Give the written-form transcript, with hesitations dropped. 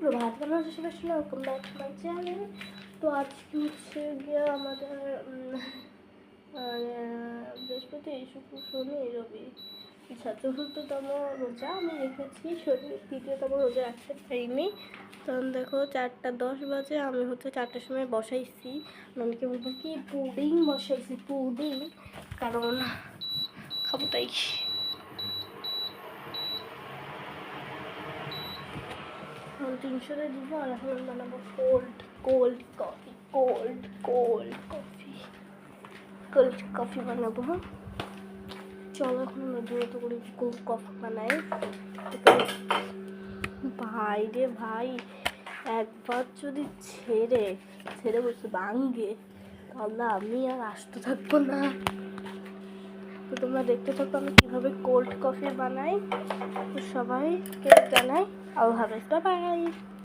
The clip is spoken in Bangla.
সুপ্রভাত, কেমন আছো সবাই? Welcome back to my channel. তো আজকে হচ্ছে গিয়ে আমাদের বৃহস্পতি, শুক্র, শনি, রবি, আচ্ছা চতুর্থতম রোজা আমি রেখেছি। শনি তৃতীয়তম রোজা রাখতে পারিনি। তখন দেখো 4:10 বাজে, আমি হচ্ছে 4টার সময় বসাইছি। অনেকে বলবো কি পুডিং বসাইছি, পুডিং কারণ খাবো তাই। 300 দিব আর এখন বানাবো কোল্ড কফি বানাবো। চলো এখন আমরা দ্রুত করে কোল্ড কফি বানাই। ভাই রে ভাই, একবার যদি ছেড়ে বসে ভাঙ্গে তাহলে আমি আর আসতে থাকবো না। তো তোমরা দেখতে থাকো আমি কীভাবে কোল্ড কফি বানাই। তো সবাইকে জানাই আল্লাহ হাফেজ, বাই বাই।